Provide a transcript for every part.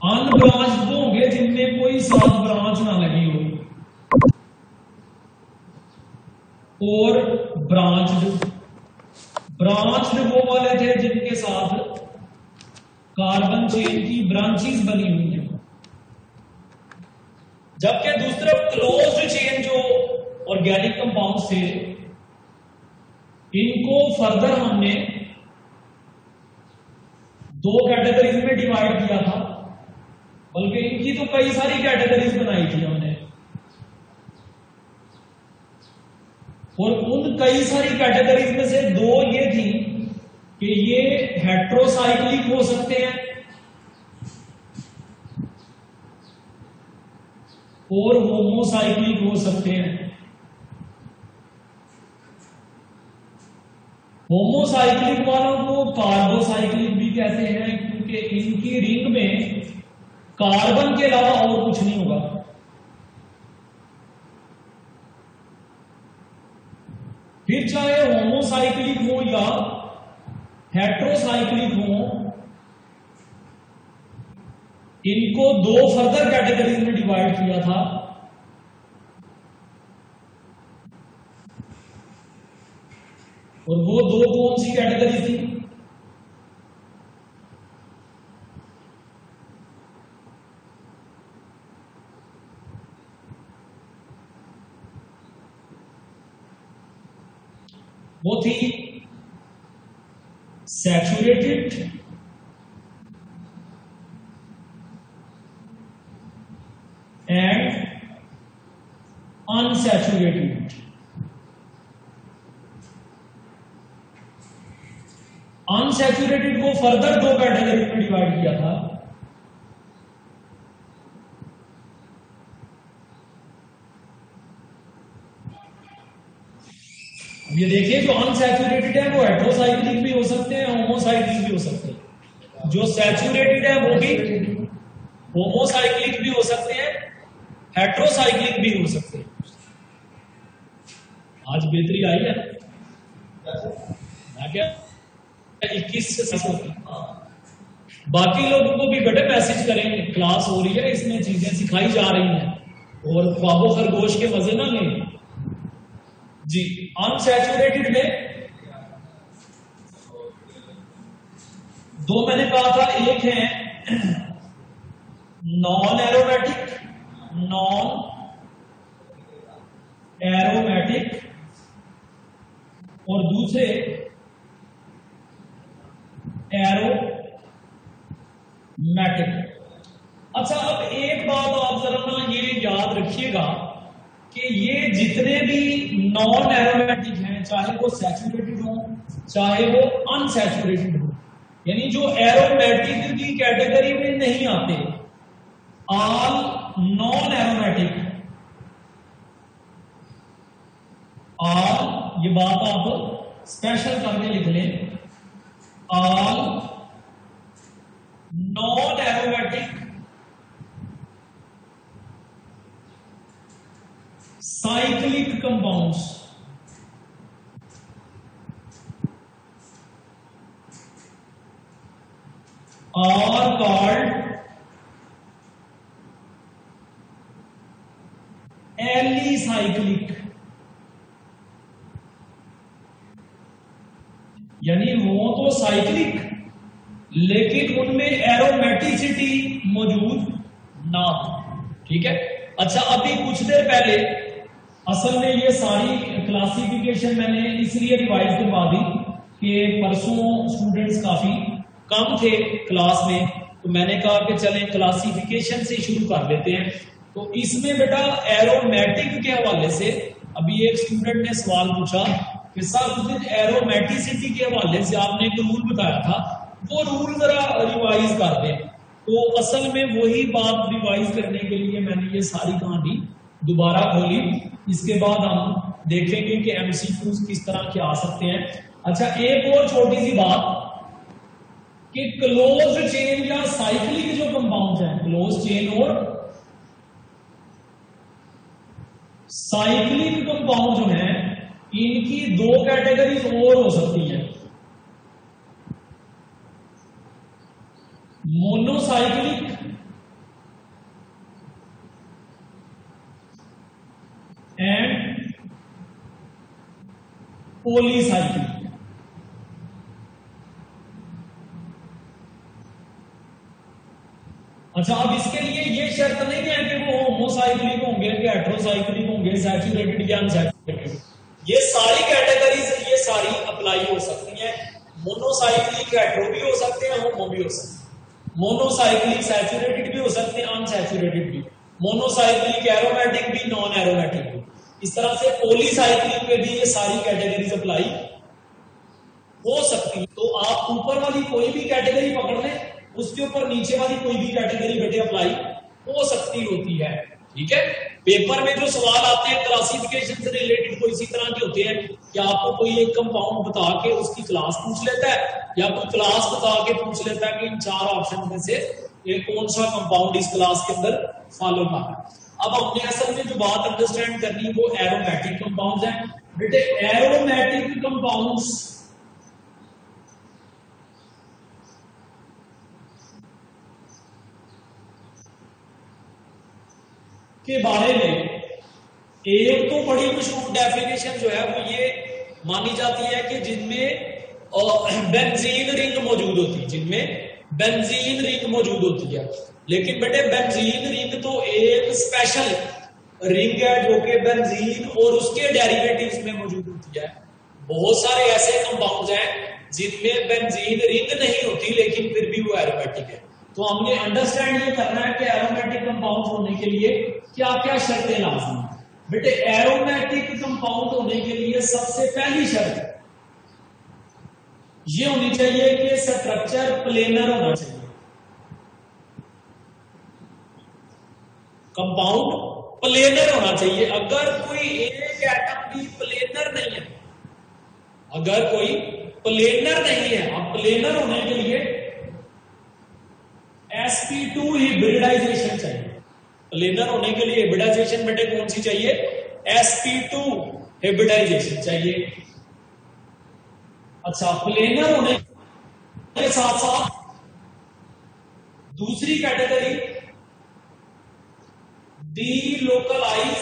Unbranched वो होंगे जिनमें कोई साथ ब्रांच ना लगी हो, और ब्रांच्ड वो वाले थे जिनके साथ कार्बन चेन की ब्रांचेस बनी हुई है। जबकि दूसरे क्लोज्ड चेन जो ऑर्गेनिक कंपाउंड्स थे, इनको फर्दर हमने दो कैटेगरीज में डिवाइड किया था, बल्कि इनकी तो कई सारी कैटेगरीज बनाई थी हमने, और उन कई सारी कैटेगरीज में से दो ये थी कि ये हेट्रोसाइक्लिक हो सकते हैं और होमोसाइक्लिक हो सकते हैं। होमोसाइक्लिक वालों को कार्बोसाइक्लिक भी कहते हैं, क्योंकि इनकी रिंग में कार्बन के अलावा और कुछ नहीं होगा। फिर चाहे होमोसाइक्लिक हो या हेट्रोसाइक्लिक हो, इनको दो फर्दर कैटेगरीज में डिवाइड किया था। और वो दो कौन सी कैटेगरी थी? वो थी सैचुरेटेड एंड अनसैचुरेटेड। अनसैचुरेटेड को फर्दर दो कैटेगरी में डिवाइड किया था। ये देखिए, जो अनसैचुरेटेड है वो हेट्रोसाइक्लिक भी हो सकते हैं, होमोसाइक्लिक भी हो सकते हैं। जो सैचुरेटेड है वो भी होमोसाइक्लिक भी हो सकते हैं, हेट्रोसाइक्लिक भी हो सकते हैं। आज बेहतरी आई है क्या? 21 से 30 होती। बाकी लोगों को भी बेटे मैसेज करें, क्लास हो रही है, इसमें चीजें सिखाई जा रही हैं, और ख्वाबो खरगोश के मजे ना लें जी। अनसैचुरेटेड में दो मैंने कहा था, एक है नॉन एरोमेटिक और दूसरे एरोमेटिक। अच्छा, अब एक बात आप जरा ना ये याद रखिएगा कि ये जितने भी नॉन एरोमेटिक हैं, चाहे वो सैचुरेटेड हो चाहे वो अनसैचुरेटेड हो, यानी जो एरोमेटिक की कैटेगरी में नहीं आते, ऑल नॉन एरोमेटिक, ऑल, ये बात आप स्पेशल करके लिख लें, all non aromatic cyclic compounds are called alicyclic. यानी वो तो साइक्लिक, लेकिन उनमें एरोमेटिसिटी मौजूद ना हो। ठीक है। अच्छा, अभी कुछ देर पहले, असल में ये सारी क्लासिफिकेशन मैंने इसलिए रिवाइज करवा दी कि परसों स्टूडेंट्स काफी कम थे क्लास में, तो मैंने कहा कि चलें क्लासिफिकेशन से शुरू कर लेते हैं। तो इसमें बेटा एरोमेटिक के हवाले से अभी एक स्टूडेंट ने सवाल पूछा कि सर उस दिन एरोमेटिसिटी के हवाले से आपने एक रूल बताया था, वो रूल जरा रिवाइज कर दें। तो असल में वही बात रिवाइज करने के लिए मैंने ये सारी कहानी दोबारा खोली। इसके बाद हम देखेंगे कि एमसीक्यूज किस तरह के आ सकते हैं। अच्छा, एक और छोटी सी बात कि क्लोज चेन या साइक्लिक जो कंपाउंड है, क्लोज चेन और साइक्लिक कंपाउंड जो है, इनकी दो कैटेगरीज और हो सकती हैं, मोनोसाइक्लिक पॉलीसाइक्लिक। अच्छा, अब इसके लिए ये शर्त नहीं है कि वो होमोसाइक्लिक होंगे कि हेटेरोसाइक्लिक होंगे, सैचुरेटेड या अनसैचुरेटेड। ये सारी कैटेगरीज ये सारी अप्लाई हो सकती हैं। मोनोसाइक्लिक हेटेरो भी हो सकते हैं, होमो भी हो सकते हैं। मोनोसाइक्लिक सैचुरेटेड भी हो सकते हैं, अनसैचुरेटेड भी। मोनोसाइक्लिक एरोमेटिक भी, नॉन एरोमेटिक भी। इस तरह से पॉलीसाइक्लिक में भी ये सारी कैटेगरीज अप्लाई हो सकती है। तो आप ऊपर वाली कोई भी कैटेगरी पकड़ लें, उसके ऊपर नीचे वाली कोई भी कैटेगरी बेटे अप्लाई हो सकती होती है। ठीक है, पेपर में जो सवाल आते हैं क्लासिफिकेशन से रिलेटेड कोई इसी तरह के होते हैं कि आपको कोई एक कंपाउंड बता के उसकी क्लास पूछ लेता है, या कोई क्लास बता के पूछ लेता है कि इन चार ऑप्शन में से ये कौन सा कंपाउंड इस क्लास के अंदर फॉलो कर रहा है। अब हमने असल में जो बात अंडरस्टैंड करनी है वो एरोमेटिक कंपाउंड्स हैं। बेटे एरोमेटिक कंपाउंड्स के बारे में एक तो बड़ी मशहूर डेफिनेशन जो है वो ये मानी जाती है कि जिनमें बेंजीन रिंग मौजूद होती है, जिनमें बेंजीन रिंग मौजूद होती है। लेकिन बेटे बेंजीन रिंग तो एक स्पेशल रिंग है जो कि बेंजीन और उसके डेरिवेटिव्स में मौजूद होती है। बहुत सारे ऐसे कंपाउंड्स हैं जिनमें बेंजीन रिंग नहीं होती लेकिन फिर भी वो एरोमेटिक है। तो हमने अंडरस्टैंड ये करना है कि एरोमेटिक कंपाउंड होने के लिए क्या क्या शर्तें लाजमी है। बेटे एरोमेटिक कंपाउंड होने के लिए सबसे पहली शर्त ये होनी चाहिए कि स्ट्रक्चर प्लेनर होना चाहिए। कंपाउंड प्लेनर होना चाहिए। अगर कोई एक एटम भी प्लेनर नहीं है, अगर कोई प्लेनर नहीं है, अब प्लेनर होने के लिए sp2 हिब्रिडाइजेशन चाहिए। प्लेनर होने के लिए हिब्रिडाइजेशन बेटे कौन सी चाहिए? sp2 हिब्रिडाइजेशन चाहिए। अच्छा, प्लेनर होने के साथ साथ दूसरी कैटेगरी डीलोकलाइज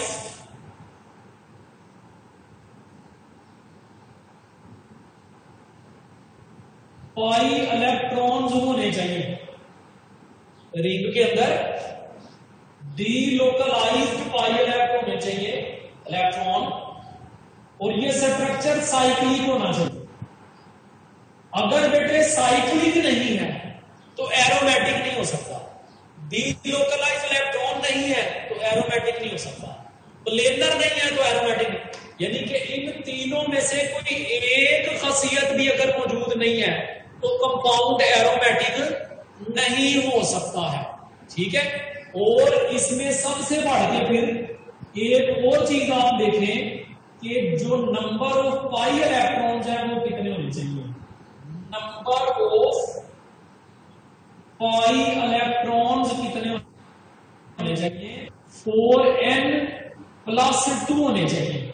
पाई इलेक्ट्रॉन्स होने चाहिए रिंग के अंदर। डीलोकलाइज्ड पाई इलेक्ट्रॉन होने चाहिए, इलेक्ट्रॉन, और ये स्ट्रक्चर साइक्लिक होना चाहिए। अगर बेटे साइक्लिक नहीं है तो एरोमेटिक नहीं हो सकता। डीलोकलाइज्ड इलेक्ट्रॉन नहीं है तो एरोमेटिक नहीं हो सकता। प्लेनर नहीं है तो एरोमेटिक नहीं। यानी कि इन तीनों में से कोई एक खासियत भी अगर मौजूद नहीं है तो कंपाउंड एरोमेटिक नहीं हो सकता है। ठीक है, और इसमें सबसे बढ़ के फिर एक और चीज आप देखें कि जो नंबर ऑफ पाई इलेक्ट्रॉन्स है वो कितने होने चाहिए। नंबर ऑफ पाई इलेक्ट्रॉन्स कितने होने चाहिए? 4n+2 होने चाहिए।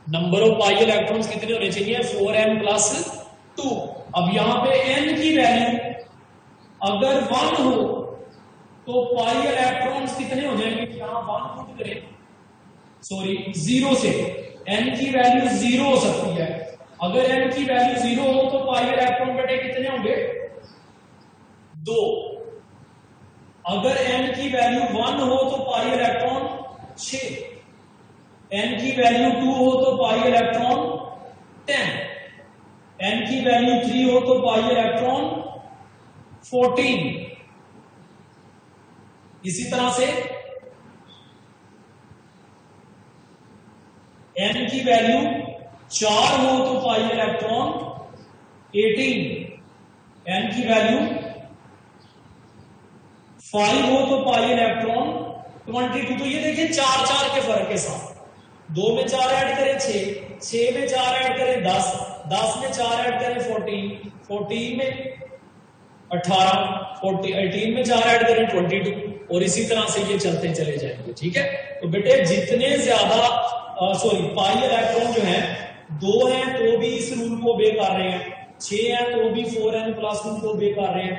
नंबर ऑफ पाई इलेक्ट्रॉन्स कितने होने चाहिए? 4n+2। अब यहां पे n की वैल्यू अगर 1 हो तो पाई इलेक्ट्रॉन्स कितने हो जाएंगे? यहां 1 पुट करें, सॉरी 0 से n की वैल्यू 0 हो सकती है। अगर n की वैल्यू 0 हो तो पाई इलेक्ट्रॉन बेटे कितने होंगे? 2। अगर n की वैल्यू 1 हो तो पाई इलेक्ट्रॉन 6। n की वैल्यू 2 हो तो पाई इलेक्ट्रॉन 10। n की वैल्यू 3 हो तो पाई इलेक्ट्रॉन 14। इसी तरह से n की वैल्यू 4 हो तो पाई इलेक्ट्रॉन 18। n की वैल्यू 5 हो तो पाई इलेक्ट्रॉन 22। तो ये देखिए 4 के फर्क के साथ 2 में 4 ऐड करें 6 में 4 ऐड करें 10 में 4 ऐड करें 14 में 18 में 4 ऐड करें 22, और इसी तरह से ये चलते चले जाएंगे। ठीक है, तो बेटे जितने ज्यादा पाई इलेक्ट्रॉन जो है 2 हैं तो भी इस रूल को obey कर रहे हैं, 6 हैं तो भी 4n+2 को obey कर रहे हैं,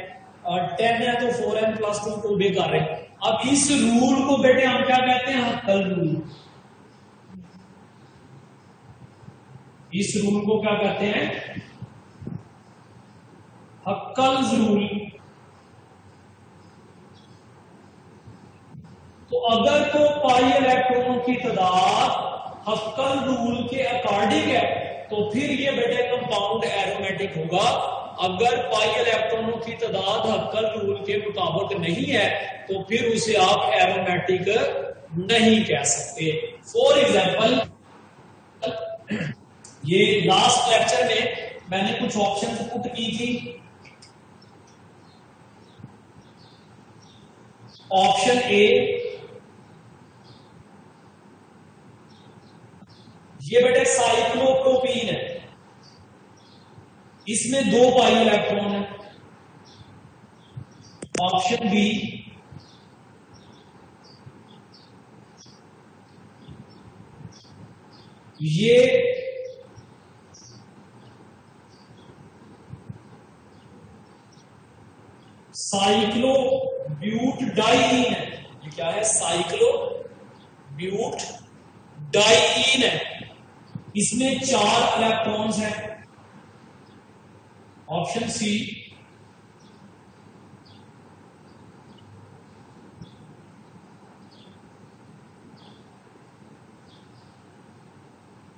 10 है तो 4n+2 को obey कर रहे हैं। अब इस रूल को बेटे हम क्या कहते हैं? हक्कल रूल। इस रूल को क्या कहते हैं? Huckel's rule. तो अगर तो पाई इलेक्ट्रॉनों की तादाद हक्कल रूल के अकॉर्डिंग है तो फिर ये बेटे कंपाउंड एरोमेटिक होगा। अगर पाई इलेक्ट्रॉनों की तादाद हक्कल रूल के मुताबिक नहीं है तो फिर उसे आप एरोमेटिक नहीं कह सकते। फॉर एग्जाम्पल, ये लास्ट लेक्चर में मैंने कुछ ऑप्शन पुट की थी। ऑप्शन ए, ये बेटे साइक्लोप्रोपीन है, इसमें 2 पाई इलेक्ट्रॉन है। ऑप्शन बी, ये साइक्लोब्यूटडाइईन है। ये क्या है? साइक्लोब्यूटडाइईन है, इसमें 4 इलेक्ट्रॉन्स हैं। ऑप्शन सी,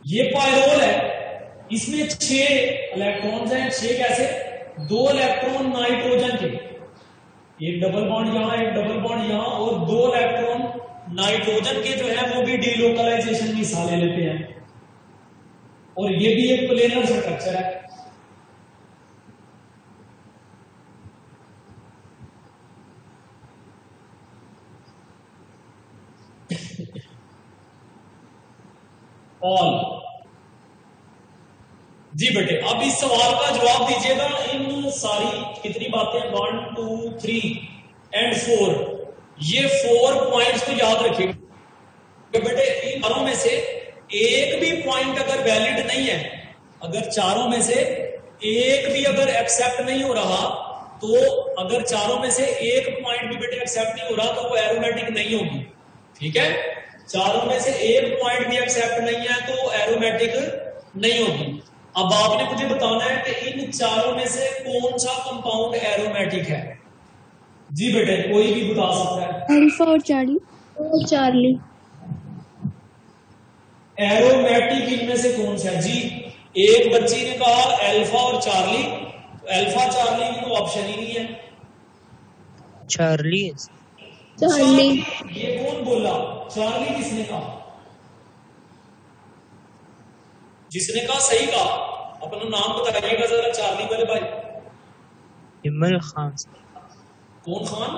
ये पायरोल है, इसमें 6 इलेक्ट्रॉन्स हैं। 6 कैसे? 2 इलेक्ट्रॉन नाइट्रोजन के, एक डबल बॉन्ड यहां, एक डबल बॉन्ड यहां, और 2 इलेक्ट्रॉन नाइट्रोजन के जो है वो भी डीलोकलाइजेशन की हिस्सा ले लेते हैं। और ये भी एक प्लेनर स्ट्रक्चर है। ऑल। जी बेटे, अब इस सवाल का जवाब दीजिएगा। इन सारी कितनी बातें, 1 2 3 एंड 4, ये 4 पॉइंट्स को याद रखिएगा बेटे। इन चारों में से एक भी पॉइंट अगर वैलिड नहीं है, अगर चारों में से एक भी अगर एक्सेप्ट नहीं हो रहा, तो अगर चारों में से एक पॉइंट भी बेटे एक्सेप्ट नहीं हो रहा तो वो एरोमेटिक नहीं होगी। ठीक है, चारों में से एक पॉइंट भी एक्सेप्ट नहीं है तो एरोमेटिक नहीं होगी। अब आपने मुझे बताना है कि इन चारों में से कौन सा कंपाउंड एरोमेटिक है। जी बेटे, कोई भी बता सकता है। अल्फा और चार्ली। एरोमेटिक इनमें से कौन सा है? जी, एक बच्ची ने कहा अल्फा और चार्ली, तो अल्फा चार्ली की तो ऑप्शन ही नहीं है। चार्ली। ये कौन बोला? चार्ली किसने कहा? जिसने कहा सही कहा, अपना नाम बताइएगा जरा चार्ली वाले भाई। इमल खान। कौन खान?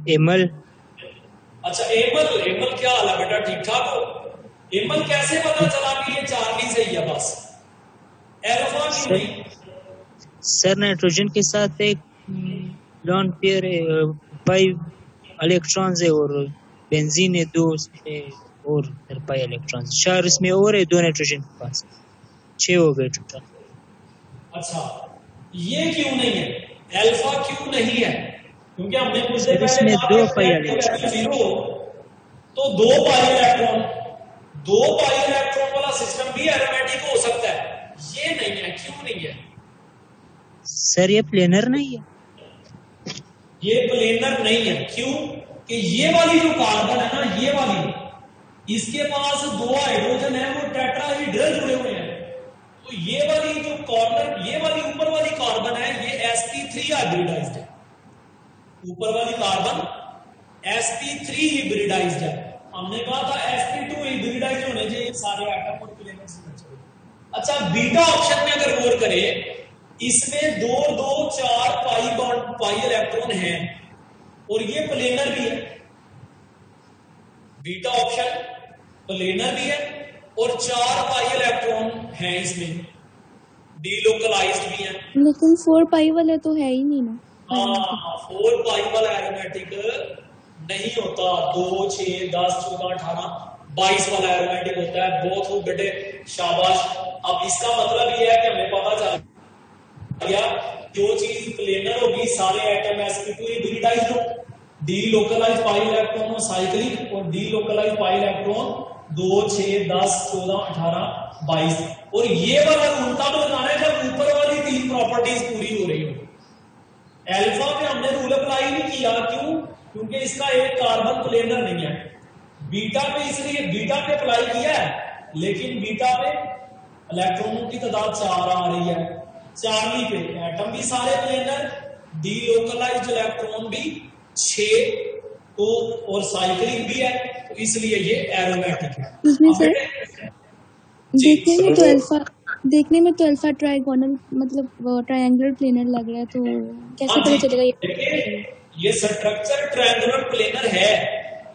इमल। अच्छा, एमल। एमल क्या हाल है बेटा, ठीक ठाक हो? एमल कैसे पता चला कि ये चार्ली सही है? बस अल्फा की नहीं। सर नाइट्रोजन के साथ एक लॉन पेयर 5 इलेक्ट्रॉन्स है और बेंजीन है 2 उसमें और 5 इलेक्ट्रॉन्स, 4 इसमें और है 2 नाइट्रोजन के पास, 6 हो गए टोटल। अच्छा, ये क्यों नहीं है? अल्फा क्यों नहीं है? क्योंकि हमने कुछ देर पहले इसमें 2 पाई जीरो, तो 2 पाई इलेक्ट्रॉन वाला सिस्टम भी एरोमेटिक हो सकता है। ये नहीं है, क्यों नहीं है? सर ये प्लेनर नहीं है। ये प्लेनर नहीं है, क्यों? कि ये वाली जो कार्बन है ना, ये वाली, इसके पास 2 हाइड्रोजन है, वो टेट्राहेड्रल जुड़े हुए हैं। तो ये वाली जो कॉर्नर, ये वाली ऊपर वाली कार्बन है, ये sp3 हाइब्रिडाइज्ड है। ऊपर वाली कार्बन sp3 हाइब्रिडाइज्ड है। हमने कहा था sp2 हाइब्रिडाइज्ड होने चाहिए सारे एटम और प्लेनर से। अच्छा, बीटा ऑप्शन में अगर गौर करें, इसमें 2 2 4 पाई इलेक्ट्रॉन हैं और ये प्लेनर भी है। बीटा ऑप्शन प्लेनर भी है और 4 पाई इलेक्ट्रॉन हैं, इसमें डीलोकलाइज्ड भी हैं। लेकिन 4 पाई वाला तो है ही नहीं ना। 4 पाई वाला एरोमेटिक नहीं होता। 2 6 10 14 18 22 वाला एरोमेटिक होता है। बहुत खूब बेटे, शाबाश। अब इसका मतलब ये है कि हमें पता चल गया, जो चीज प्लेनर होगी सारे एटम sp2 हाइब्रिडाइज्ड हो, डीलोकलाइज्ड पाई इलेक्ट्रॉन साइक्लिक और डीलोकलाइज्ड पाई इलेक्ट्रॉन 2, 6, 10, 14, 18, 22 और ये वाला रूल तब लगाना है जब ऊपर वाली 3 प्रॉपर्टीज पूरी हो रही हो। अल्फा पे हमने रूल अप्लाई नहीं किया, क्यों? क्योंकि इसका एक कार्बन प्लेनर नहीं है। बीटा पे इसलिए बीटा पे अप्लाई किया है, लेकिन बीटा पे इलेक्ट्रॉनों की तादाद 4 आ रही है। चार्ली पे एटम भी सारे प्लेनर, डी लोकलाइज्ड इलेक्ट्रॉन भी 6 तो और साइक्लिक भी है, तो इसलिए ये एरोमेटिक है। इसमें सर जी, देखने में तो अल्फा ट्राइगोनल मतलब ट्रायंगुलर प्लेनर लग रहा है, तो कैसे हाँ पता जी, चलेगा ये? देखिए ये स्ट्रक्चर ट्रायंगुलर प्लेनर है,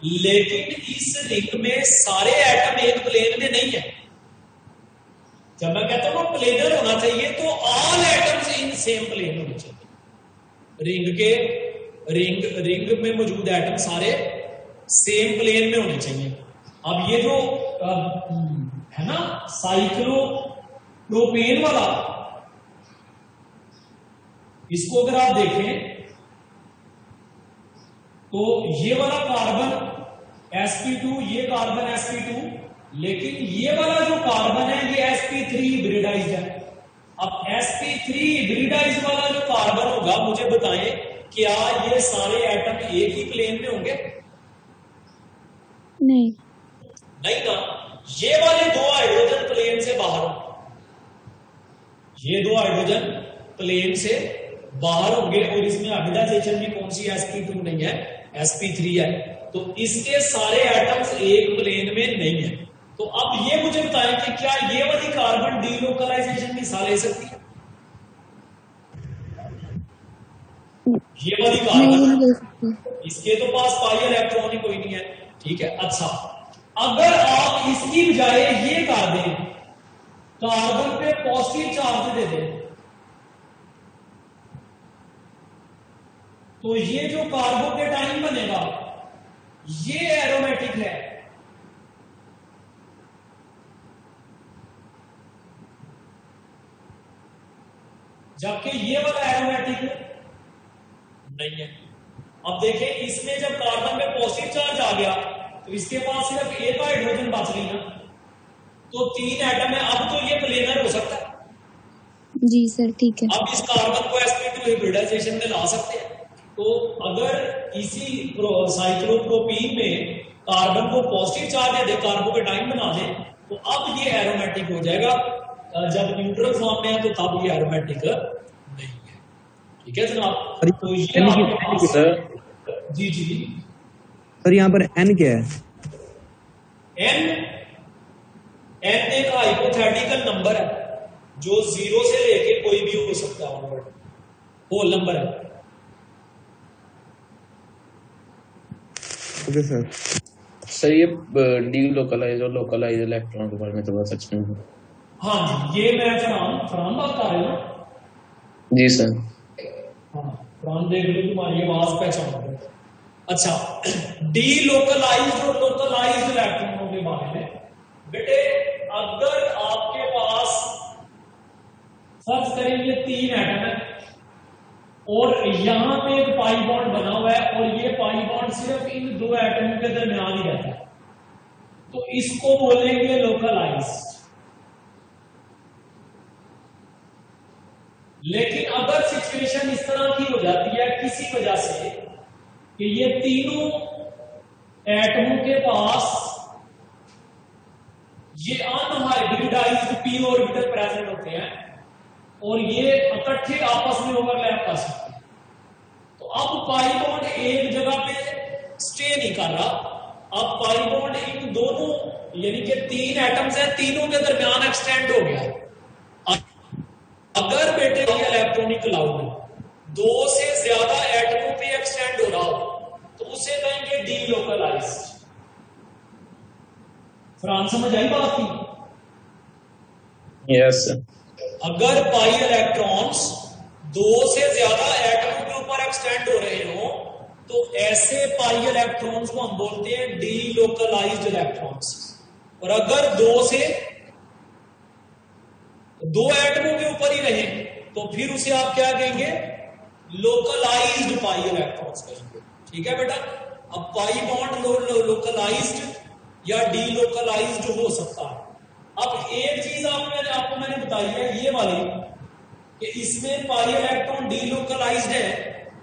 लेकिन इस रिंग में सारे एटम एक प्लेन में नहीं है। जब मैं कहता हूं प्लेनर होना चाहिए तो all atoms in same plane होने चाहिए। रिंग में मौजूद एटम सारे सेम प्लेन में होने चाहिए। अब ये जो है ना साइक्लोप्रोपेन वाला, इसको अगर आप देखें तो ये वाला कार्बन sp2, ये कार्बन sp2, लेकिन ये वाला जो कार्बन है ये sp3 हिब्रिडाइज्ड है। अब sp3 हिब्रिडाइज्ड वाला जो कार्बन होगा, मुझे बताएं क्या ये सारे एटम एक ही प्लेन में होंगे? नहीं नहीं ना, ये वाले 2 हाइड्रोजन प्लेन से बाहर होंगे, ये 2 हाइड्रोजन प्लेन से बाहर होंगे, और इसमें हाइब्रिडाइजेशन में कौन सी sp2 नहीं है, sp3 है, तो इसके सारे एटम्स एक प्लेन में नहीं है। तो अब ये मुझे बताएं कि क्या ये वाली कार्बन डीलोकलाइजेशन की हिस्सा ले सकती है? ये वाली कार्बन, इसके तो पास पाई इलेक्ट्रॉन ही कोई नहीं है, ठीक है। अच्छा, अगर आप इसकी बजाय ये कर दें, कार्बन पे पॉजिटिव चार्ज दे दें, तो ये जो कार्बोकेटाइन बनेगा ये एरोमेटिक है। जबकि ये वाला एरोमेटिक नहीं है। अब देखें, इसमें जब कार्बन में पॉजिटिव चार्ज आ गया तो इसके पास सिर्फ एक हाइड्रोजन बच रही ना, तो 3 एटम है। अब तो ये प्लेनर हो सकता है। जी सर, ठीक है। अब इस कार्बन को sp2 हिब्रिडाइजेशन में ला सकते हैं। तो अगर इसी साइक्लोप्रोपीन में कार्बन को पॉजिटिव चार्ज दे, कार्बोकेटाइन बना दे, तो अब ये एरोमेटिक हो जाएगा। जब न्यूट्रल फॉर्म में है तो तब ये एरोमेटिक नहीं है, ठीक है जनाब। तो ये आपके पास जी जी सर यहाँ पर n क्या है? n एक हाइपोथेटिकल नंबर है जो 0 से लेके कोई भी हो सकता है, होल नंबर है। Okay sir. सर ये डीलोकलाइज और लोकलाइज इलेक्ट्रॉन के बारे में तो बता सकते हैं? हाँ जी, ये मैं फरहान बात कर रहे हो जी सर। हाँ, फरहान देख लो, तुम्हारी आवाज पहचान रहे। अच्छा, डीलोकलाइज्ड और लोकलाइज्ड इलेक्ट्रॉनों के बारे में बेटे, अगर आपके पास फर्ज करेंगे 3 एटम है और यहां पे एक पाई बॉन्ड बना हुआ है और ये पाई बॉन्ड सिर्फ इन 2 एटमों के दरमियान ही रहता है, तो इसको बोलेंगे लोकलाइज्ड। लेकिन अगर सिचुएशन इस तरह की हो जाती है किसी वजह से कि ये तीनों एटमों के पास ये अनहाइब्रिडाइज्ड p ऑर्बिटल प्रेजेंट होते हैं और ये इकट्ठे आपस में ओवरलैप कर सकते हैं, तो अब पाई बॉन्ड एक जगह पे स्टे नहीं कर रहा। अब पाई बॉन्ड इन दोनों यानी कि 3 एटम्स हैं, तीनों के दरमियान एक्सटेंड हो गया है। अगर बेटे इलेक्ट्रॉनिक क्लाउड 2 से ज्यादा एटमों पे एक्सटेंड हो रहा हो तो उसे कहेंगे डीलोकलाइज्ड। फ्रांस समझ आई बात की? Yes sir. अगर पाई इलेक्ट्रॉन्स 2 से ज्यादा एटमों के ऊपर एक्सटेंड हो रहे हो तो ऐसे पाई इलेक्ट्रॉन्स को हम बोलते हैं डीलोकलाइज्ड इलेक्ट्रॉन्स। और अगर 2 एटमों के ऊपर ही रहे तो फिर उसे आप क्या कहेंगे? लोकलाइज्ड पाई इलेक्ट्रॉन्स कहेंगे, ठीक है बेटा। अब पाई बॉन्ड लोकलाइज्ड या डीलोकलाइज्ड हो सकता है। अब एक चीज आपको मैंने बताई है ये वाली कि इसमें पाई इलेक्ट्रॉन डीलोकलाइज्ड है,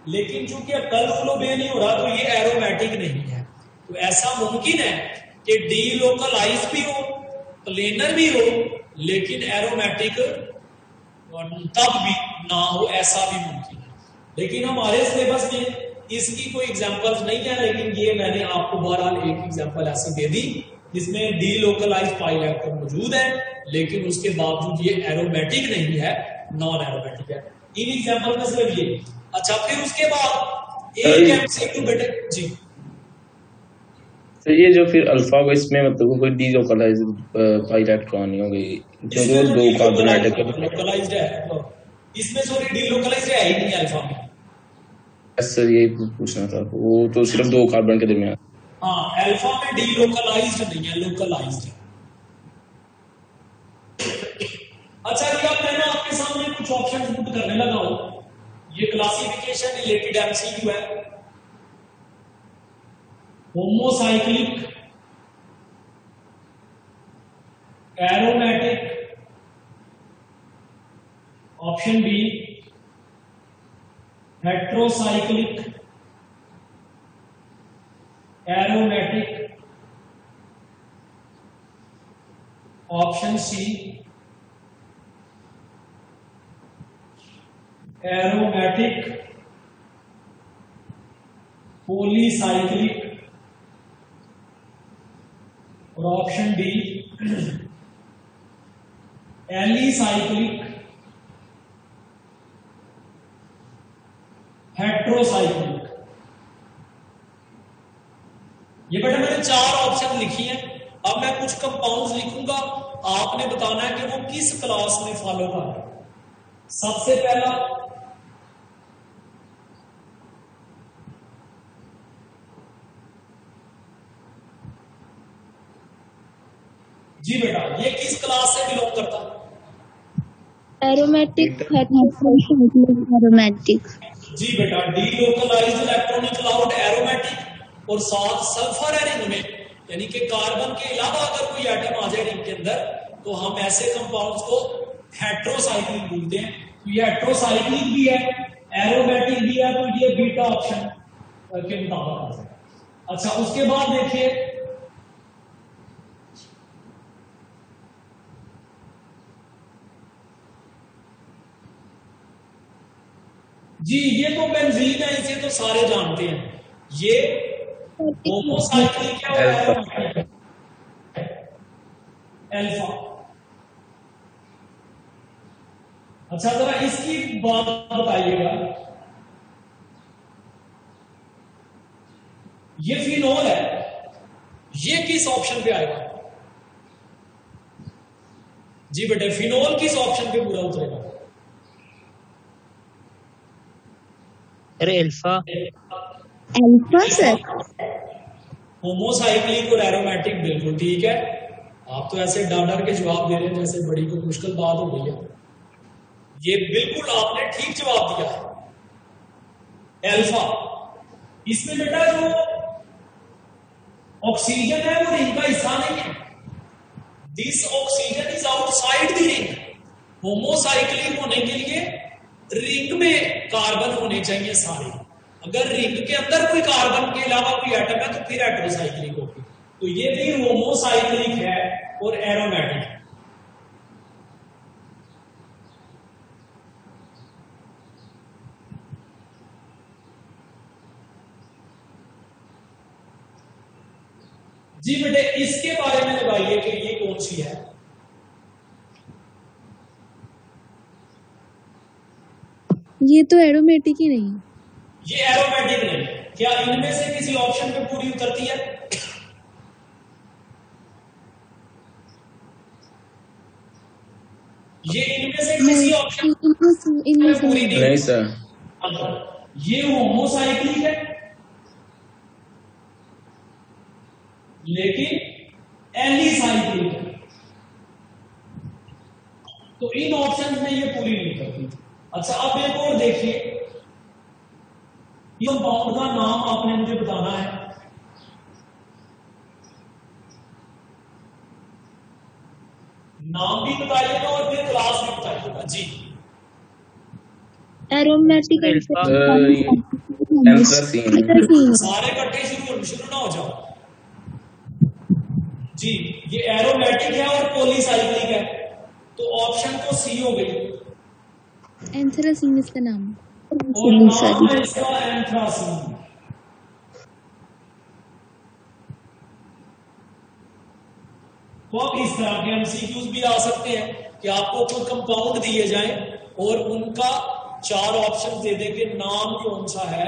लेकिन चूंकि अब कल फ्लो बे नहीं हो रहा तो ये एरोमेटिक नहीं है। तो ऐसा मुमकिन है कि डीलोकलाइज भी हो, प्लेनर भी हो, लेकिन एरोमेटिक तब भी ना हो, ऐसा भी मुमकिन है। लेकिन हमारे सिलेबस में इसकी कोई एग्जांपल्स नहीं है, लेकिन ये मैंने आपको बहरहाल एक एग्जांपल ऐसी दे दी जिसमें डीलोकलाइज पाई इलेक्ट्रॉन मौजूद है, लेकिन उसके बावजूद ये एरोमेटिक नहीं है, नॉन एरोमेटिक है। इन एग्जांपल में सिर्फ ये। अच्छा, फिर उसके बाद एक एमसीक्यू बेटे जी। तो ये जो फिर अल्फा को इसमें मतलब कोई डीलोकलाइज पाई इलेक्ट्रॉन नहीं होगी क्योंकि वो दो कार्बन एटम लोकलाइज्ड है, इसमें सॉरी डीलोकलाइज्ड है ही नहीं अल्फा में। सर ये पूछना था, वो तो सिर्फ दो कार्बन के दरमियान। हाँ, अल्फा में डीलोकलाइज्ड नहीं है, लोकलाइज्ड है। अच्छा जी, अब मैं ना आपके सामने कुछ ऑप्शन पुट करने लगा हूं। ये क्लासिफिकेशन रिलेटेड एमसीक्यू है। Homocyclic, aromatic, option B heterocyclic, aromatic, option C aromatic, polycyclic, और ऑप्शन डी एलिसाइक्लिक, हेट्रोसाइक्लिक। ये बेटा मैंने 4 ऑप्शन लिखी हैं। अब मैं कुछ कंपाउंड्स लिखूंगा, आपने बताना है कि वो किस क्लास में फॉलो कर रहे हैं। सबसे पहला जी बेटा, ये किस क्लास से बिलोंग करता है? Aromatic, aromatic. जी बेटा, डीलोकलाइज्ड इलेक्ट्रॉनिक क्लाउड एरोमेटिक, और साथ सल्फर है रिंग में, यानी कि कार्बन के अलावा अगर कोई एटम आ जाए रिंग के अंदर तो हम ऐसे कंपाउंड्स को हेट्रोसाइक्लिक बोलते हैं। तो ये हेट्रोसाइक्लिक भी है, एरोमेटिक भी है, तो ये बीटा ऑप्शन के मुताबिक आ जाएगा। अच्छा, उसके बाद देखिए जी, ये तो बेंजीन है, इसे तो सारे जानते हैं। ये होमोसाइक्लिक क्या है? अल्फा। अच्छा, जरा इसकी बात बताइएगा। ये फिनोल है, ये किस ऑप्शन पे आएगा? जी बेटे, फिनोल किस ऑप्शन पे पूरा उतरेगा? अरे अल्फा। Alpha sir. होमोसाइक्लिक और एरोमेटिक, बिल्कुल ठीक है। आप तो ऐसे डर के जवाब दे रहे हैं जैसे बड़ी कोई मुश्किल बात हो गई है। ये बिल्कुल आपने ठीक जवाब दिया है, अल्फा। इसमें बेटा जो ऑक्सीजन है वो रिंग का हिस्सा नहीं है। This oxygen is outside the ring. Homocyclic होने के लिए रिंग में कार्बन होने चाहिए सारे। अगर रिंग के अंदर कोई कार्बन के अलावा कोई एटम है तो फिर हेट्रोसाइक्लिक होगी। तो ये भी होमोसाइक्लिक है और एरोमेटिक है। जी बेटे, इसके बारे में बताइए कि ये कौन सी है? ये तो एरोमेटिक ही नहीं। ये एरोमेटिक नहीं। क्या इनमें से किसी ऑप्शन पे पूरी उतरती है? ये इनमें से किसी ऑप्शन इनमें से पूरी नहीं सर। ये होमोसाइक्लिक है, लेकिन एलिसाइक्लिक है। तो इन ऑप्शन में ये पूरी नहीं करती। अच्छा, अब एक और देखिए, कंपाउंड का नाम आपने मुझे बताना है। नाम भी बताइएगा और फिर क्लास भी बताइएगा जी। एरोमेटिक एंथ्रासीन सारे इकट्ठे शुरू ना हो जाओ जी। ये एरोमेटिक है और पॉलीसाइक्लिक है, तो ऑप्शन तो सी हो गई। एंथ्रासीन इसका नाम और नाम है इसका एंथ्रासीन। तो अब इस तरह के एमसीक्यूज भी आ सकते हैं कि आपको कोई कंपाउंड दिए जाएं और उनका 4 ऑप्शन दे देंगे, नाम कौन सा है,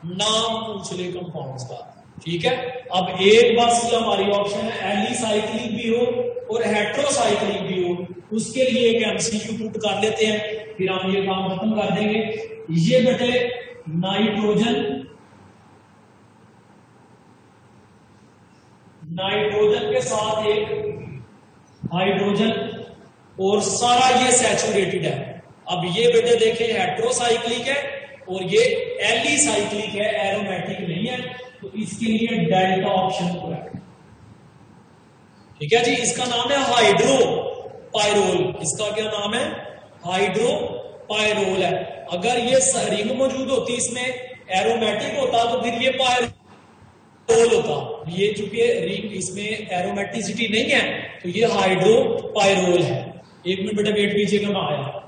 नाम पूछ ले कंपाउंड्स का। ठीक है, अब एक बस ये हमारी ऑप्शन है एलिसाइक्लिक भी हो और हेट्रोसाइक्लिक भी हो, उसके लिए एक एमसीक्यू पुट कर लेते हैं, फिर हम ये काम खत्म कर देंगे। ये बेटे नाइट्रोजन के साथ एक हाइड्रोजन और सारा ये सैचुरेटेड है। अब ये बेटे देखें हेट्रोसाइक्लिक है और ये एलिसाइक्लिक है, एरोमेटिक नहीं है, तो इसके लिए डेल्टा ऑप्शन करेक्ट। ठीक है जी, इसका नाम है हाइड्रोपायरोल। इसका क्या नाम है? हाइड्रोपायरोल है। अगर ये रिंग मौजूद होती इसमें एरोमेटिक होता तो फिर ये पायरोल होता। ये चूंकि रिंग इसमें एरोमेटिसिटी नहीं है तो ये हाइड्रोपायरोल है। 1 मिनट बेटा वेट कीजिएगा, मैं आया।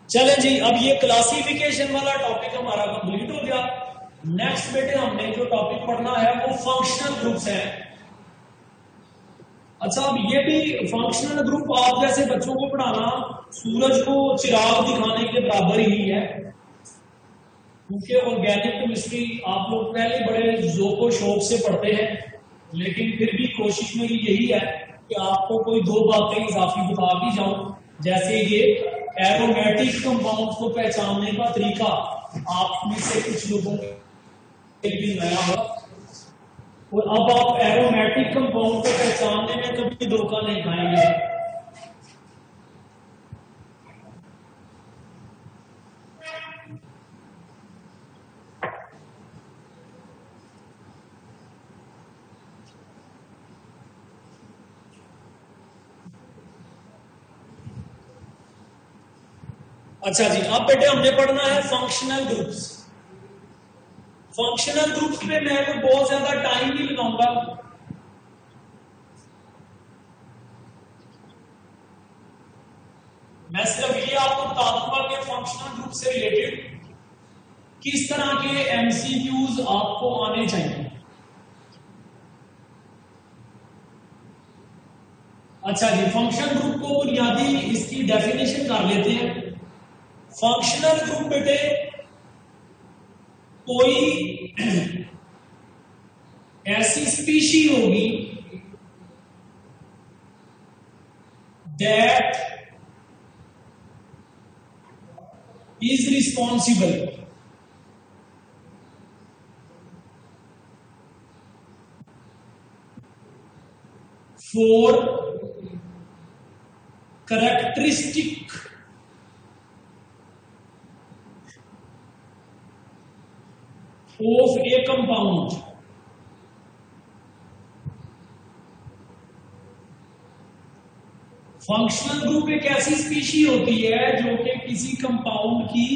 चले जी, अब ये क्लासिफिकेशन वाला टॉपिक हमारा कंप्लीट हो गया। नेक्स्ट बेटे हमने जो टॉपिक पढ़ना है वो फंक्शनल ग्रुप्स है। अच्छा, अब ये भी फंक्शनल ग्रुप आप जैसे बच्चों को पढ़ाना सूरज को चिराग दिखाने के बराबर ही है, क्योंकि ऑर्गेनिक केमिस्ट्री आप लोग पहले बड़े जोको शौक से पढ़ते हैं, लेकिन फिर भी कोशिश मेरी यही है कि आपको कोई 2 बातें इजाफी बता दी जाऊं। जैसे ये एरोमेटिक कंपाउंड्स को पहचानने का तरीका आप में से कुछ लोगों के लिए नया होगा, और अब आप एरोमेटिक कंपाउंड को पहचानने में कभी धोखा नहीं खाएंगे। अच्छा जी, अब बेटे हमने पढ़ना है फंक्शनल ग्रुप्स। फंक्शनल ग्रुप्स में मैं कोई बहुत ज्यादा टाइम नहीं लगाऊंगा। मैं सिर्फ ये आपको बता दूंगा कि फंक्शनल ग्रुप से रिलेटेड किस तरह के एमसीक्यूज आपको आने चाहिए। अच्छा जी, फंक्शनल ग्रुप को बुनियादी इसकी डेफिनेशन कर लेते हैं। फंक्शनल ग्रुप बेटे कोई ऐसी स्पीशी होगी that is responsible for characteristic of a compound functional group एक ऐसी स्पीशी होती है जो कि किसी कंपाउंड की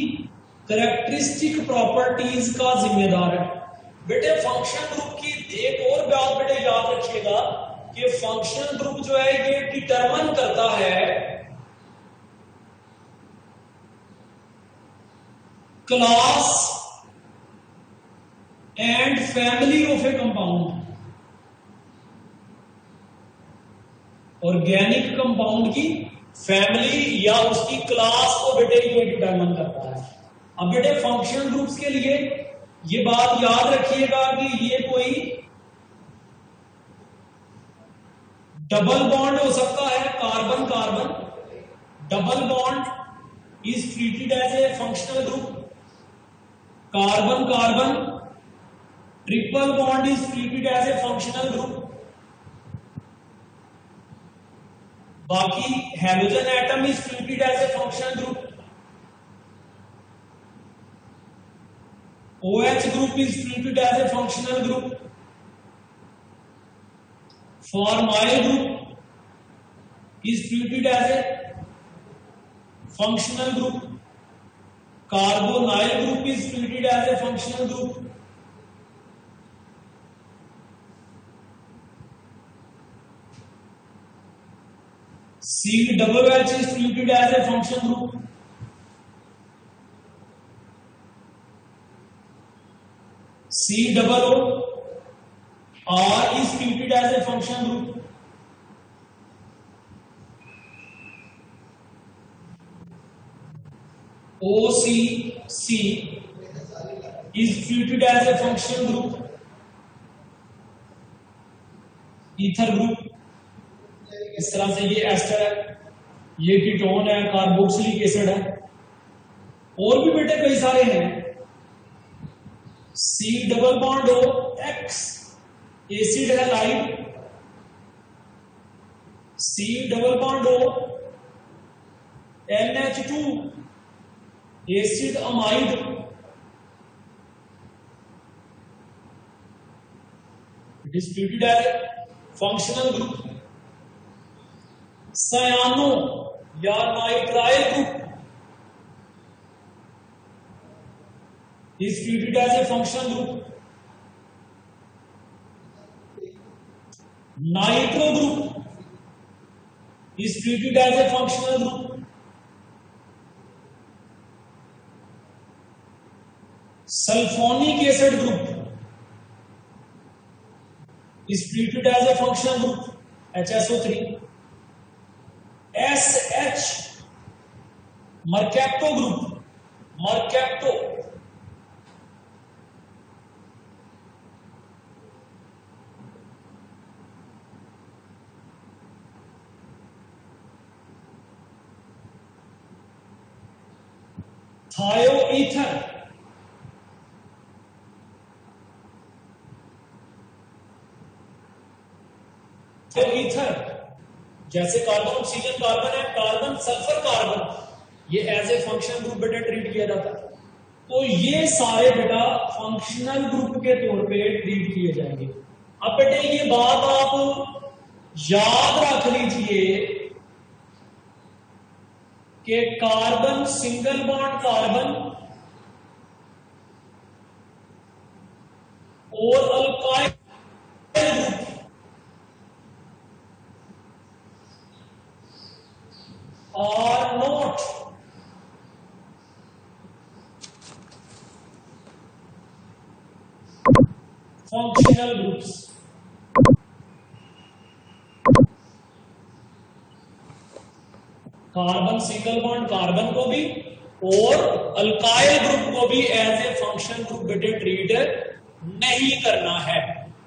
कैरेक्टरिस्टिक प्रॉपर्टीज का जिम्मेदार है। बेटे फंक्शनल ग्रुप की एक और बात बेटे याद रखिएगा कि फंक्शनल ग्रुप जो है ये डिटरमाइन करता है class and family of A compound. Organic compound की फैमिली या उसकी क्लास को बेटे ये डिटरमाइन करता है। अब बेटे फंक्शनल ग्रुप्स के लिए ये बात याद रखिएगा कि ये कोई डबल बॉन्ड हो सकता है, carbon carbon double bond is treated as a functional group, carbon carbon triple bond is treated as a functional group. बाकी halogen atom is treated as a functional group, OH group is treated as a functional group, formyl group is treated as a functional group, carbonyl group is treated as a functional group, COOH is treated as a functional group, COOR is treated as a functional group, OCC is treated as a functional group, ether group. इस तरह से ये ester है, ये ketone है, carboxylic acid है, और भी बेटे कई सारे हैं। C double bond X acid halide, C double bond NH2 acid amide, it is treated as functional group. Cyano या nitrile group is treated as a functional group, nitro group is treated as a functional group, sulfonic acid group is treated as a functional group, HSO3, SH mercapto group, mercapto थायोईथर, थायोईथर जैसे carbon oxygen carbon है, carbon sulphur carbon, ये as a functional group बेटा treat किया जाता है। तो ये सारे बेटा फंक्शनल ग्रुप के तौर पे ट्रीट किए जाएंगे। अब बेटे ये बात आप याद रख लीजिए कि कार्बन सिंगल बॉन्ड कार्बन और alkyl group are not functional groups. Carbon single bond carbon को भी और अल्काइल ग्रुप को भी एज ए फंक्शनल ग्रुप बेटे ट्रीट नहीं करना है,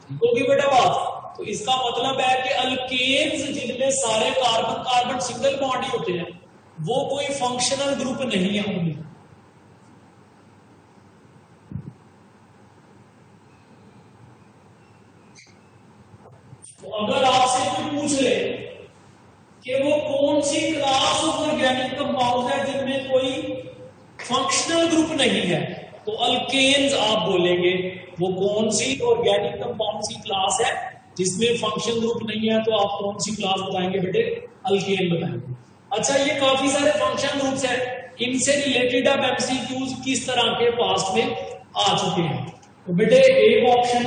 क्योंकि बेटा बात तो इसका मतलब है कि अल्केन्स जिनमें सारे कार्बन कार्बन सिंगल बॉन्ड ही होते हैं वो कोई फंक्शनल ग्रुप नहीं है उनमें। तो अगर आपसे कोई पूछ ले कि वो कौन सी क्लास ऑफ ऑर्गेनिक कंपाउंड है जिनमें कोई फंक्शनल ग्रुप नहीं है, तो अल्केन्स आप बोलेंगे। वो कौन सी ऑर्गेनिक कंपाउंड सी क्लास है जिसमें फंक्शनल ग्रुप नहीं है, तो आप कौन सी क्लास बताएंगे बेटे? अल्केन बताएंगे। अच्छा, ये काफी सारे फंक्शनल ग्रुप्स हैं, इनसे रिलेटेड अब एमसीक्यूज किस तरह के पास्ट में आ चुके हैं। तो बेटे एक ऑप्शन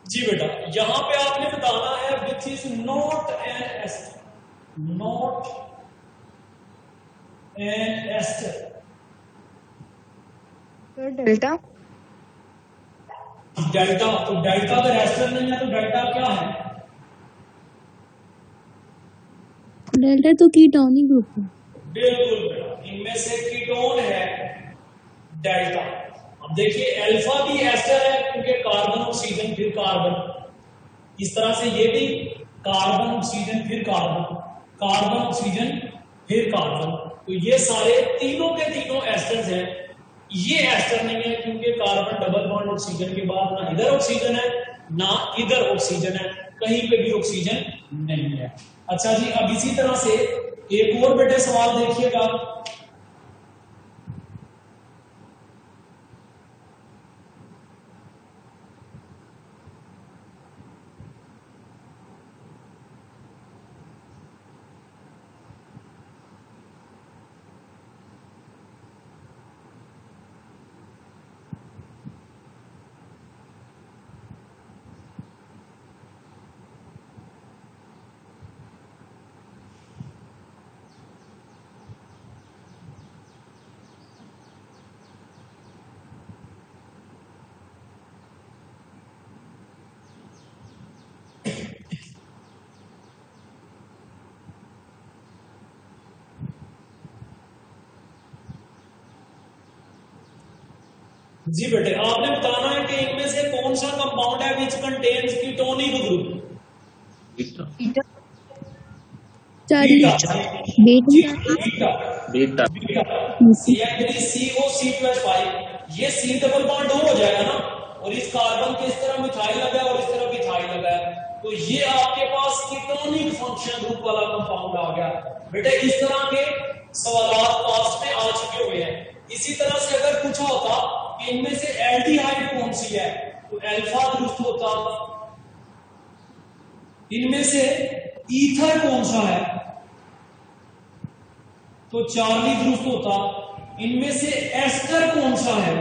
जी बेटा, यहां पे आपने बताना है which is not an ester, not an ester. Delta. Delta, तो डेल्टा अगर एस्टर नहीं है तो डेल्टा क्या है? डेल्टा तो कीटोनिक ग्रुप है। बिल्कुल बेटा, इनमें से कीटोन है डेल्टा। अब देखिए अल्फा भी एस्टर है क्योंकि कार्बन ऑक्सीजन फिर कार्बन, इस तरह से ये भी कार्बन ऑक्सीजन फिर कार्बन, कार्बन ऑक्सीजन फिर कार्बन, तो ये सारे तीनों के तीनों एस्टर्स हैं। ये एस्टर नहीं है क्योंकि कार्बन डबल बॉन्ड ऑक्सीजन के बाद ना इधर ऑक्सीजन है ना इधर ऑक्सीजन है, कहीं पे भी ऑक्सीजन नहीं है। अच्छा जी, अब इसी तरह से एक और बेटे सवाल देखिएगा। जी बेटे, आपने बताना है कि इनमें से कौन सा कंपाउंड है which contains ketonic group? Charlie beta, beta. COC+5, ये C डबल बॉन्ड हो जाएगा ना, और इस कार्बन के इस तरह मिथाइल लगा है और इस तरह मिथाइल लगा है, तो ये आपके पास कीटोनिक फंक्शन ग्रुप वाला कंपाउंड आ गया। बेटे इस तरह के सवाल पास्ट में आ चुके हुए हैं। इसी तरह से अगर पूछा होता कि इनमें से एल्डिहाइड कौन सी है, तो अल्फा दुरुस्त होता। इनमें से ईथर कौन सा है, तो चार्ली दुरुस्त होता। इनमें से एस्टर कौन सा है,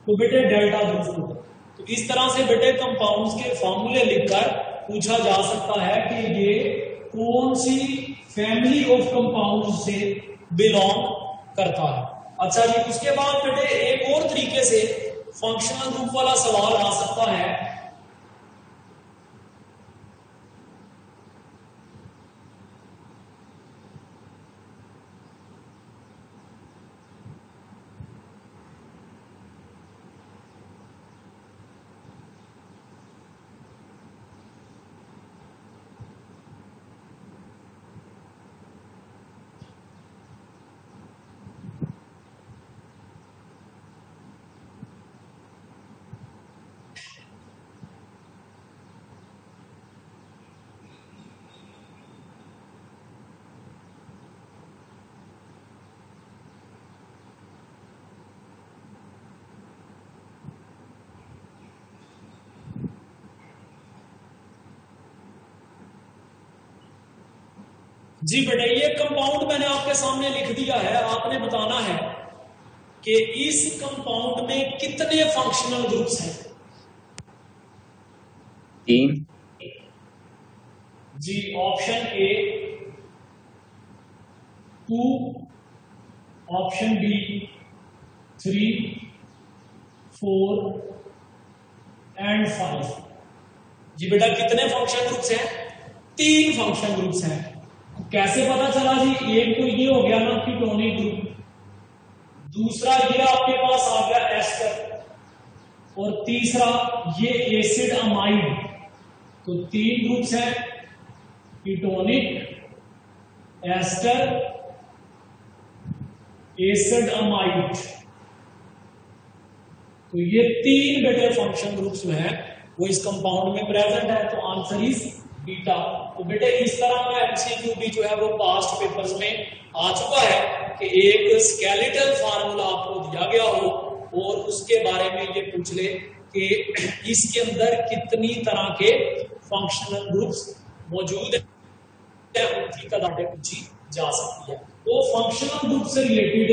तो बेटे डेल्टा दुरुस्त होता। तो इस तरह से बेटे कंपाउंड्स के फॉर्मूले लिखकर पूछा जा सकता है कि ये कौन सी फैमिली ऑफ कंपाउंड से बिलोंग करता है। अच्छा जी, उसके बाद बेटे एक और तरीके से फंक्शनल ग्रुप वाला सवाल आ सकता है। जी बेटे, ये कंपाउंड मैंने आपके सामने लिख दिया है। आपने बताना है कि इस कंपाउंड में कितने फंक्शनल ग्रुप्स हैं। 3। जी, option A 2, option B 3, 4 and 5। जी बेटा, कितने फंक्शन ग्रुप्स हैं? 3 फंक्शन ग्रुप्स हैं। कैसे पता चला जी? एक तो ये हो गया ना कीटोनिक ग्रुप, दूसरा ये आपके पास आ गया एस्टर, और तीसरा ये एसिड अमाइड। तो 3 ग्रुप्स हैं, कीटोनिक, एस्टर, एसिड अमाइड। तो ये 3 बेटे फंक्शन ग्रुप्स जो हैं वो इस कंपाउंड में प्रेजेंट है। तो आंसर इज बीटा। तो बेटे इस तरह का एमसीक्यू भी जो है वो पास्ट पेपर्स में आ चुका है कि एक स्केलेटल फार्मूला आपको दिया गया हो और उसके बारे में ये पूछ ले कि इसके अंदर कितनी तरह के फंक्शनल ग्रुप्स मौजूद है, उनकी तादाद पूछी जा सकती है। तो फंक्शनल ग्रुप से रिलेटेड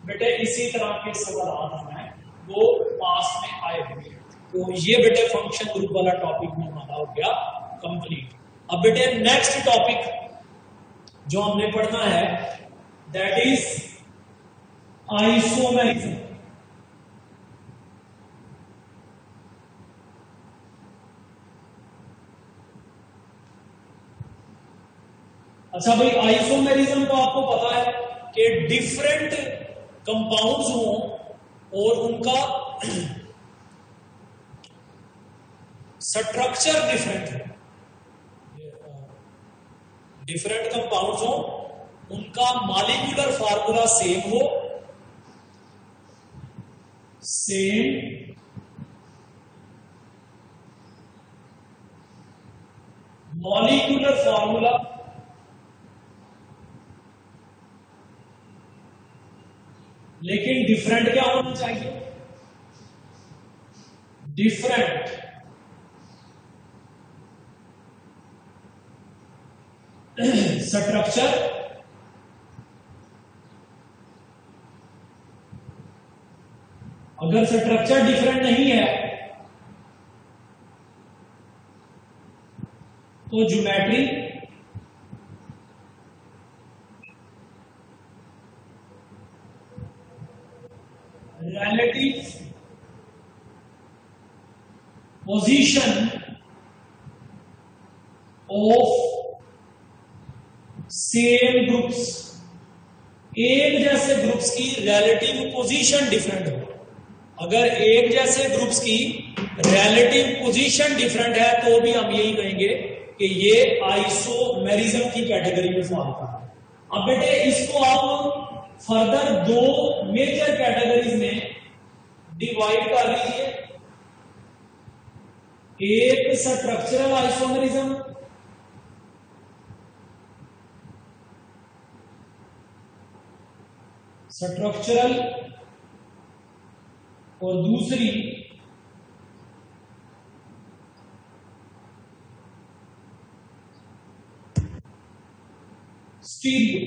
बेटे इसी तरह के सवाल हैं वो पास्ट में आए हुए हैं। तो ये बेटे फंक्शन ग्रुप वाला टॉपिक में हमारा हो गया कंप्लीट। अब बेटे नेक्स्ट टॉपिक जो हमने पढ़ना है दैट इज आइसोमेरिज्म। अच्छा भाई, आइसोमेरिज्म को आपको पता है कि डिफरेंट कंपाउंड्स हों और उनका स्ट्रक्चर डिफरेंट है। डिफरेंट कंपाउंड्स हो, उनका मॉलिक्यूलर फार्मूला सेम हो, सेम मॉलिक्यूलर फार्मूला, लेकिन डिफरेंट क्या होना चाहिए? डिफरेंट स्ट्रक्चर अगर स्ट्रक्चर डिफरेंट नहीं है तो geometry relative position of same groups, एक जैसे ग्रुप्स की रिलेटिव पोजीशन डिफरेंट हो। अगर एक जैसे ग्रुप्स की रिलेटिव पोजीशन डिफरेंट है तो भी हम यही कहेंगे कि ये आइसोमेरिज्म की कैटेगरी में फॉल करता है। अब बेटे इसको आप फर्दर दो मेजर कैटेगरीज में डिवाइड कर लीजिए। एक स्ट्रक्चरल आइसोमेरिज्म, स्ट्रक्चरल, और दूसरी स्टीरियो।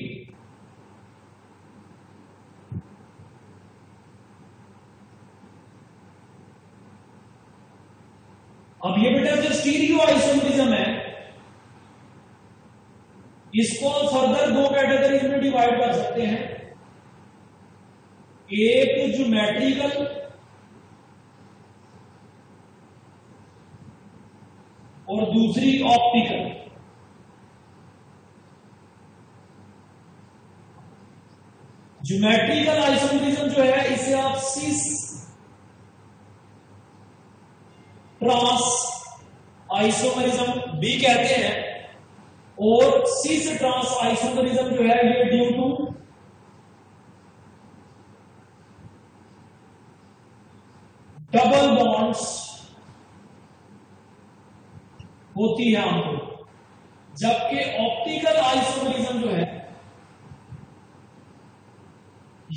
अब ये बेटा जो स्टीरियो आइसोमेरिज्म है इसको फर्दर दो कैटेगरीज में डिवाइड कर सकते हैं। एक ज्योमेट्रिकल और दूसरी ऑप्टिकल। ज्योमेट्रिकल आइसोमेरिज्म जो है इसे आप सिस ट्रांस आइसोमेरिज्म भी कहते हैं, और सिस ट्रांस आइसोमेरिज्म जो है ये ड्यू टू डबल बॉन्ड्स होती है आमतौर। जबकि ऑप्टिकल आइसोमेरिज्म जो है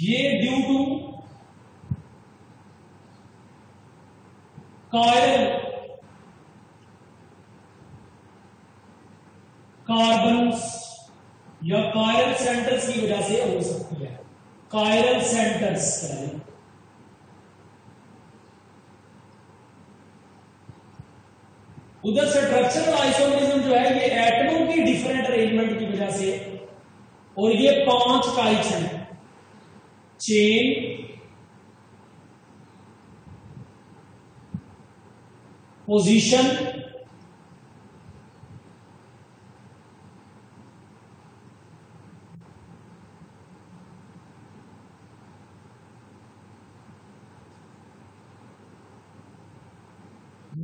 ये ड्यू टू कायरल कार्बन्स या कायरल सेंटर्स की वजह से हो सकती है। कायरल सेंटर्स उधर स्ट्रक्चरल आइसोमेरिज्म जो है ये एटमों की डिफरेंट अरेंजमेंट की वजह से, और ये 5 टाइप्स हैं। Chain, position,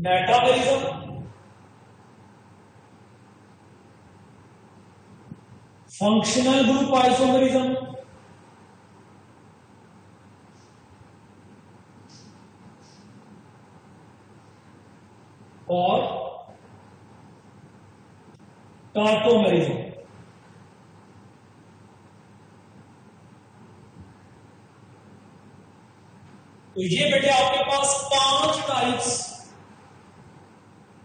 metabolism, functional group isomerism, और टार्टोमेरिज्म। तो ये बेटे आपके पास 5 टाइप्स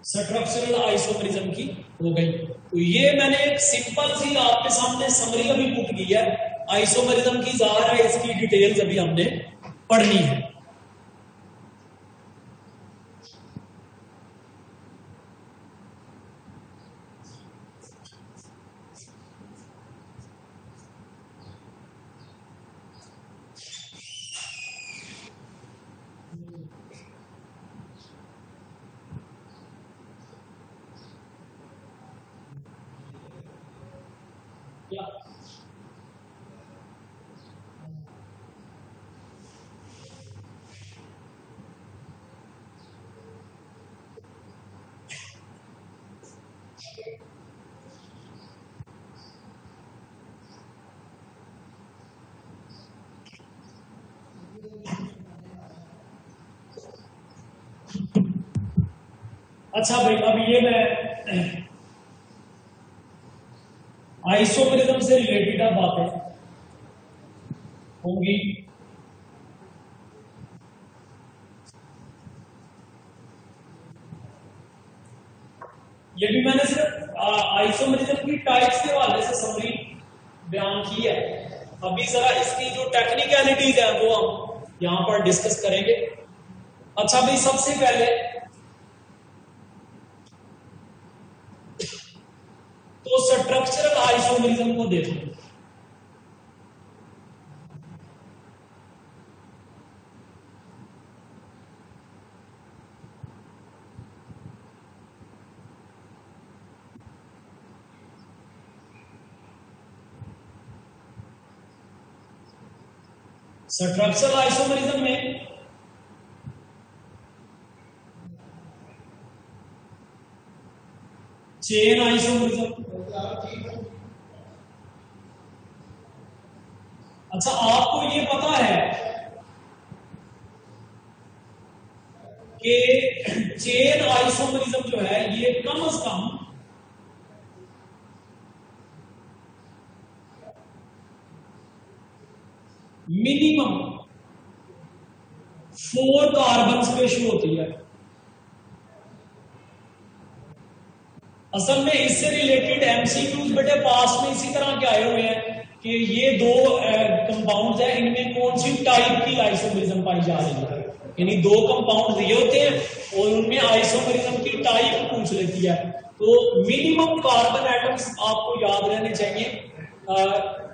स्ट्रक्चरल आइसोमेरिज्म की हो गई। तो ये मैंने एक सिंपल सी आपके सामने समरी अभी पुट की है। आइसोमेरिज्म की ज़ाहिर है इसकी डिटेल्स अभी हमने पढ़नी है। अच्छा भाई, अब ये मैं आइसोमेरिज्म से रिलेटेड अब बातें होंगी। ये भी मैंने सिर्फ आइसोमेरिज्म की टाइप्स के हवाले से समरी बयान की है। अभी जरा इसकी जो टेक्निकलिटीज है वो हम यहां पर डिस्कस करेंगे। अच्छा भाई, सबसे पहले तो स्ट्रक्चरल आइसोमेरिज्म को देख लो। स्ट्रक्चरल आइसोमेरिज्म में चेन आइसोमेरिज्म। अच्छा, आपको ये पता है कि चेन आइसोमेरिज्म जो है ये कम से कम मिनिमम 4 कार्बन पे शुरू होती है। असल में इससे रिलेटेड एमसीक्यूज बेटे पास में इसी तरह के आए हुए हैं कि ये दो कंपाउंड्स हैं, इनमें कौन सी टाइप की आइसोमेरिज्म पाई जा रही है। यानी दो कंपाउंड दिए होते हैं और उनमें आइसोमेरिज्म की टाइप पूछ लेती है। तो मिनिमम कार्बन एटम्स आपको याद रहने चाहिए।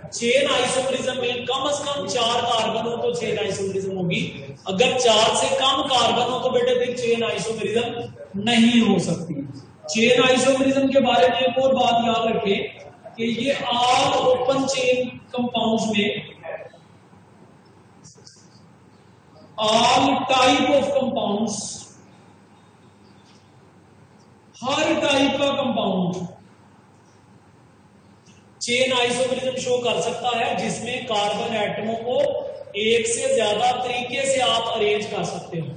चेन आइसोमेरिज्म में कम से कम 4 कार्बन हो तो चेन आइसोमेरिज्म होगी। अगर 4 से कम कार्बन हो तो बेटे फिर चेन आइसोमेरिज्म नहीं हो सकती। चेन आइसोमेरिज्म के बारे में एक और बात याद रखें कि ये ऑल ओपन चेन कंपाउंड्स में all type of compounds, her type का कंपाउंड चेन आइसोमेरिज्म शो कर सकता है जिसमें कार्बन एटमों को एक से ज्यादा तरीके से आप अरेंज कर सकते हो।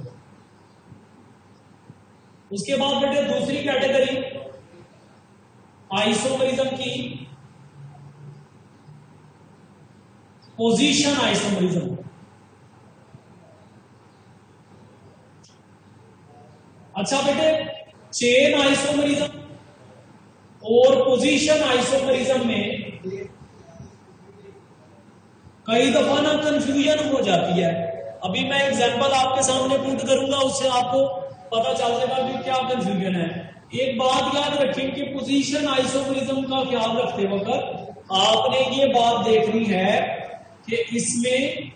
उसके बाद बेटे दूसरी कैटेगरी आइसोमेरिज्म की पोजीशन आइसोमेरिज्म। अच्छा बेटे, चेन आइसोमेरिज्म और पोजीशन आइसोमेरिज्म में कई दफा ना कंफ्यूजन हो जाती है। अभी मैं एग्जांपल आपके सामने पुट करूंगा, उससे आपको पता चल जाएगा कि क्या कंफ्यूजन है। एक बात याद रखें कि पोजीशन आइसोमेरिज्म का ख्याल रखते वक्त आपने ये बात देखनी है कि इसमें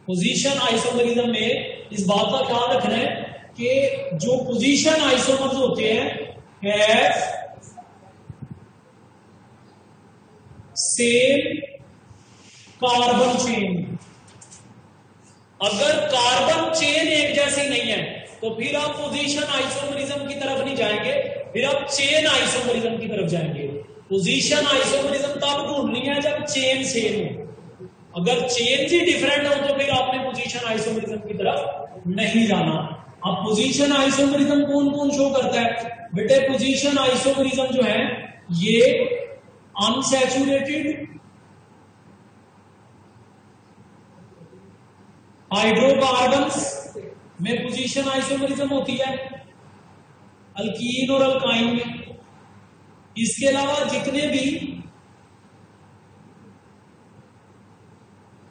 पोजीशन आइसोमेरिज्म में इस बात का ख्याल रखना है कि जो पोजीशन आइसोमर्स होते हैं हैव सेम कार्बन चेन। अगर कार्बन चेन एक जैसी नहीं है तो फिर आप पोजीशन आइसोमेरिज्म की तरफ नहीं जाएंगे, फिर आप चेन आइसोमेरिज्म की तरफ जाएंगे। पोजीशन आइसोमेरिज्म तब ढूंढनी है जब चेन सेम हो। अगर चेन ही डिफरेंट हो तो फिर आपने पोजीशन आइसोमेरिज्म की तरफ नहीं जाना। अब पोजीशन आइसोमेरिज्म कौन कौन शो करता है बेटे? पोजीशन आइसोमेरिज्म जो है ये अनसैचुरेटेड हाइड्रोकार्बन्स में पोजीशन आइसोमेरिज्म होती है, अल्कीन और अल्काइन में। इसके अलावा जितने भी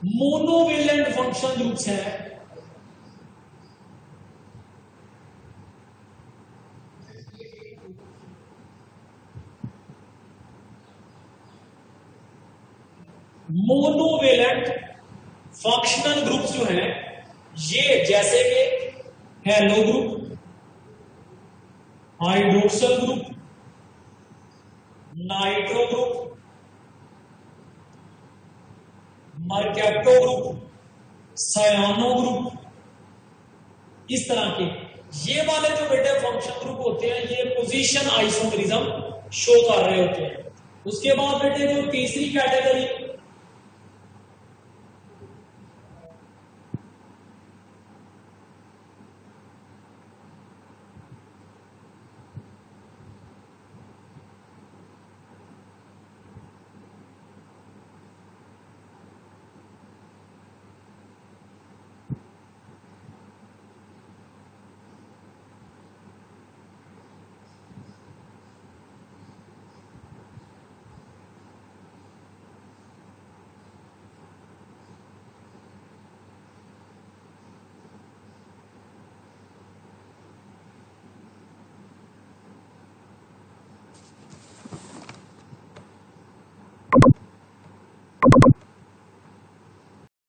मोनोवेलेंट फंक्शन ग्रुप्स हैं मोनोवेलेंट फंक्शनल ग्रुप्स जो हैं ये जैसे कि halo group, hydroxyl group, nitro group, mercapto group, cyano group, इस तरह के ये वाले जो बेटे फंक्शन ग्रुप होते हैं ये पोजीशन आइसोमेरिज्म शो कर रहे होते हैं। उसके बाद बेटे जो तीसरी कैटेगरी